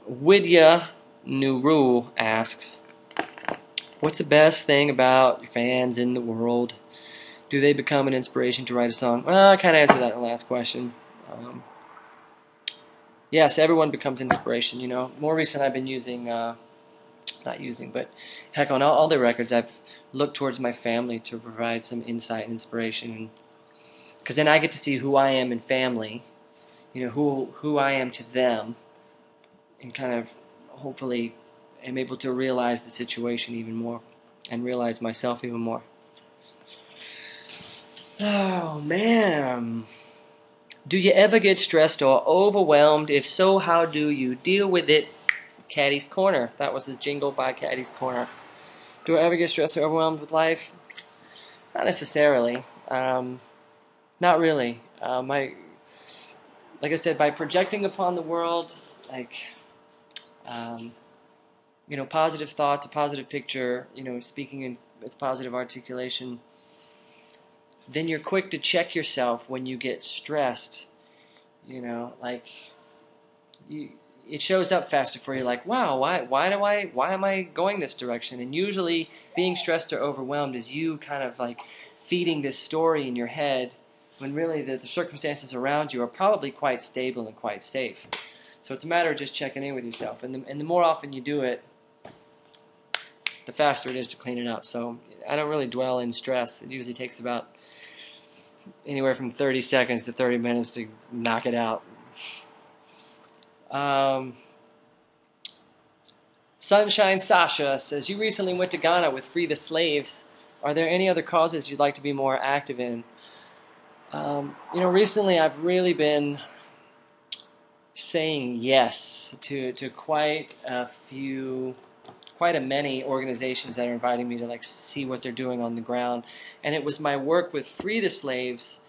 Widya Nuru asks, what's the best thing about your fans in the world? Do they become an inspiration to write a song? Well, I kind of answered that in the last question. Yes, everyone becomes inspiration, you know. More recently, I've been using, not using, but heck, on all the records, I've looked towards my family to provide some insight and inspiration. Because then I get to see who I am in family, you know, who I am to them, and kind of hopefully am able to realize the situation even more and realize myself even more. Oh, man. Do you ever get stressed or overwhelmed? If so, how do you deal with it? Caddy's Corner. That was the jingle by Caddy's Corner. Do I ever get stressed or overwhelmed with life? Not necessarily. Not really. Like I said, by projecting upon the world, like, you know, positive thoughts, a positive picture, you know, speaking with positive articulation, then you're quick to check yourself when you get stressed. You know, like, it shows up faster for you. Like, wow, why am I going this direction? And usually, being stressed or overwhelmed is you kind of like feeding this story in your head, when really the circumstances around you are probably quite stable and quite safe. So it's a matter of just checking in with yourself, and the more often you do it, the faster it is to clean it up. So I don't really dwell in stress. It usually takes about anywhere from 30 seconds to 30 minutes to knock it out. Sunshine Sasha says, you recently went to Ghana with Free the Slaves. Are there any other causes you'd like to be more active in? You know, recently I've really been saying yes to quite a many organizations that are inviting me to like see what they're doing on the ground. And it was my work with Free the Slaves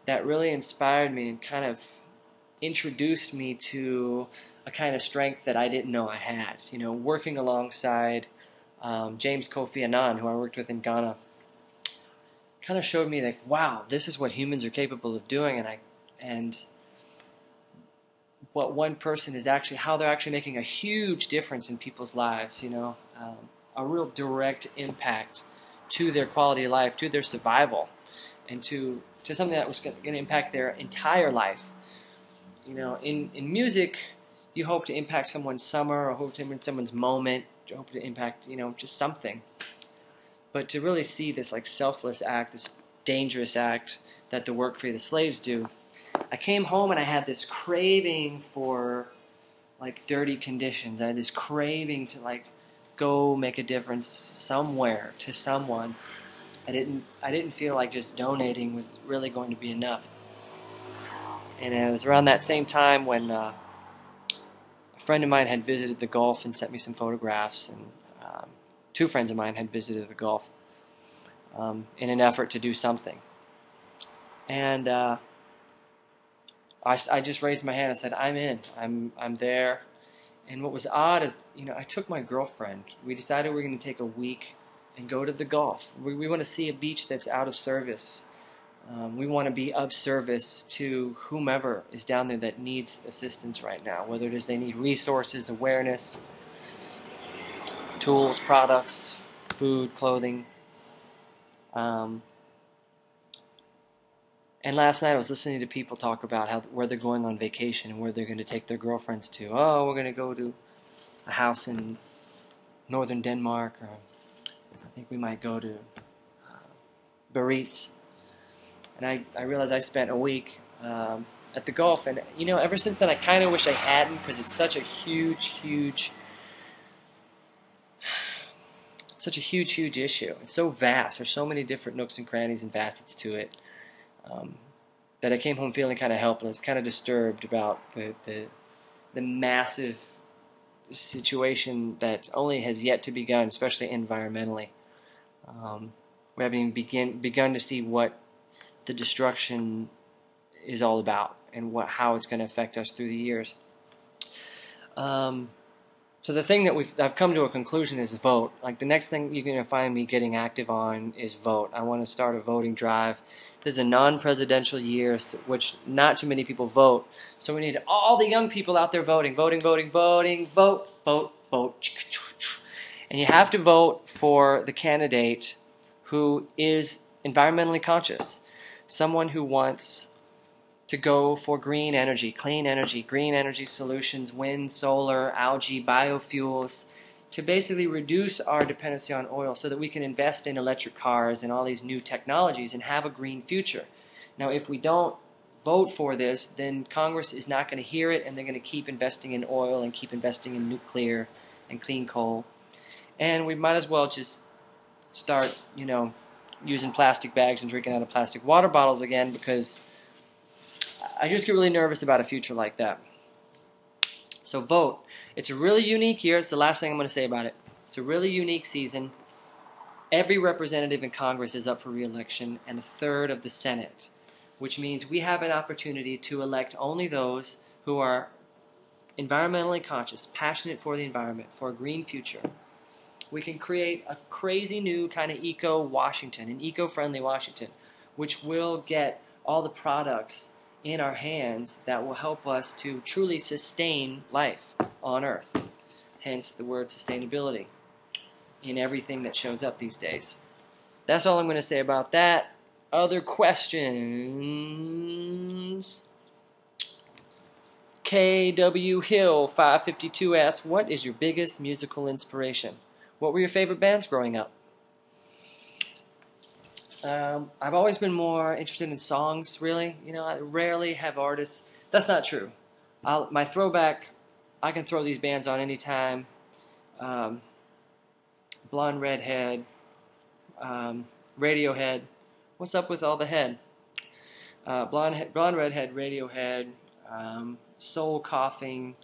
that really inspired me and kind of introduced me to a kind of strength that I didn't know I had. You know, working alongside James Kofi Annan, who I worked with in Ghana, kind of showed me like, wow, this is what humans are capable of doing, and what one person is actually, how they're actually making a huge difference in people's lives, you know, a real direct impact to their quality of life, to their survival, and to something that was going to impact their entire life. You know, in music, you hope to impact someone's summer, or hope to impact someone's moment, you hope to impact, you know, just something. But to really see this like selfless act, this dangerous act that the work Free the Slaves do, I came home and I had this craving for like dirty conditions. I had this craving to like go make a difference somewhere to someone. I didn't feel like just donating was really going to be enough. And it was around that same time when a friend of mine had visited the Gulf and sent me some photographs, and two friends of mine had visited the Gulf in an effort to do something. And I just raised my hand and said, I'm in. I'm there. And what was odd is, you know, I took my girlfriend. We decided we were going to take a week and go to the Gulf. We want to see a beach that's out of service. We want to be of service to whomever is down there that needs assistance right now, whether it is they need resources, awareness, tools, products, food, clothing. And last night I was listening to people talk about where they're going on vacation and where they're going to take their girlfriends to. Oh, we're going to go to a house in northern Denmark, or I think we might go to Biarritz. And I realized I spent a week at the Gulf, and you know, ever since then I kind of wish I hadn't, because it's such a huge issue. It's so vast. There's so many different nooks and crannies and facets to it. That I came home feeling kind of helpless, kind of disturbed about the massive situation that only has yet to begun, especially environmentally. We haven't even begun to see what the destruction is all about and how it's going to affect us through the years. So the thing that I've come to a conclusion is vote. Like, the next thing you're going to find me getting active on is vote. I want to start a voting drive This is a non-presidential year, which not too many people vote. So we need all the young people out there voting, voting, voting, voting, vote, vote, vote. And you have to vote for the candidate who is environmentally conscious, someone who wants to go for green energy, clean energy, green energy solutions, wind, solar, algae, biofuels, to basically reduce our dependency on oil so that we can invest in electric cars and all these new technologies and have a green future. Now, if we don't vote for this, then Congress is not going to hear it, and they're going to keep investing in oil and keep investing in nuclear and clean coal. And we might as well just start, using plastic bags and drinking out of plastic water bottles again, because I just get really nervous about a future like that. So vote. It's a really unique year. It's the last thing I'm going to say about it. It's a really unique season. Every representative in Congress is up for re-election, and a third of the Senate, which means we have an opportunity to elect only those who are environmentally conscious, passionate for the environment, for a green future. We can create a crazy new kind of eco-Washington, an eco-friendly Washington, which will get all the products in our hands that will help us to truly sustain life on Earth. Hence the word sustainability in everything that shows up these days. That's all I'm going to say about that. Other questions? KW Hill 552 asks, what is your biggest musical inspiration? What were your favorite bands growing up? I've always been more interested in songs, really. I rarely have artists. That's not true. My throwback, I can throw these bands on anytime. Blonde Redhead, Radiohead. What's up with all the head? Blonde Redhead, Radiohead, Soul Coughing.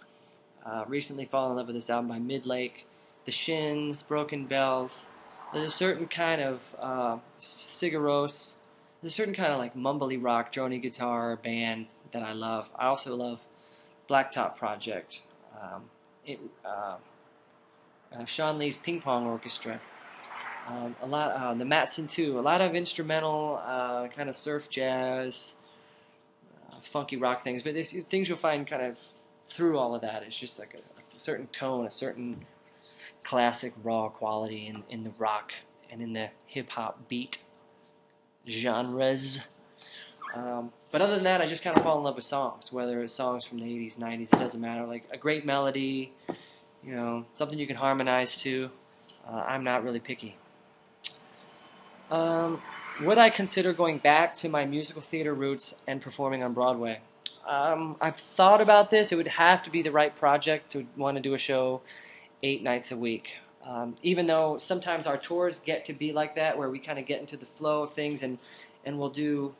Recently fallen in love with this album by Midlake. The Shins, Broken Bells. There's a certain kind of Sigaros. There's a certain kind of like mumbly rock, drony guitar band that I love. I also love Blacktop Project. Sean Lee's Ping Pong Orchestra. A lot, the Matson too. A lot of instrumental, kind of surf jazz, funky rock things. But things you'll find kind of through all of that. It's just like a certain tone, a certain classic raw quality in the rock and in the hip-hop beat genres. But other than that, I just kind of fall in love with songs, whether it's songs from the 80s, 90s, it doesn't matter. Like a great melody, something you can harmonize to. I'm not really picky. Would I consider going back to my musical theater roots and performing on Broadway? I've thought about this. It would have to be the right project to want to do a show 8 nights a week. Even though sometimes our tours get to be like that, where we kind of get into the flow of things and we'll do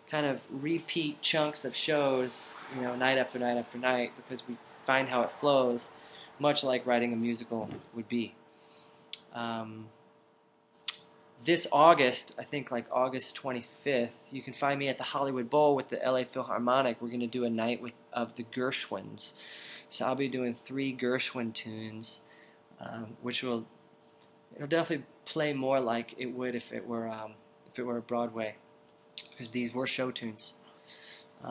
kind of repeat chunks of shows, night after night after night, because we find how it flows, much like writing a musical would be. This August, I think like August 25th, you can find me at the Hollywood Bowl with the LA Philharmonic. We're going to do a night of the Gershwins. So I'll be doing 3 Gershwin tunes, which it'll definitely play more like it would if it were Broadway, because these were show tunes.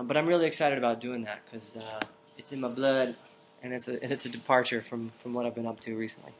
But I'm really excited about doing that because it's in my blood, and it's a departure from what I've been up to recently.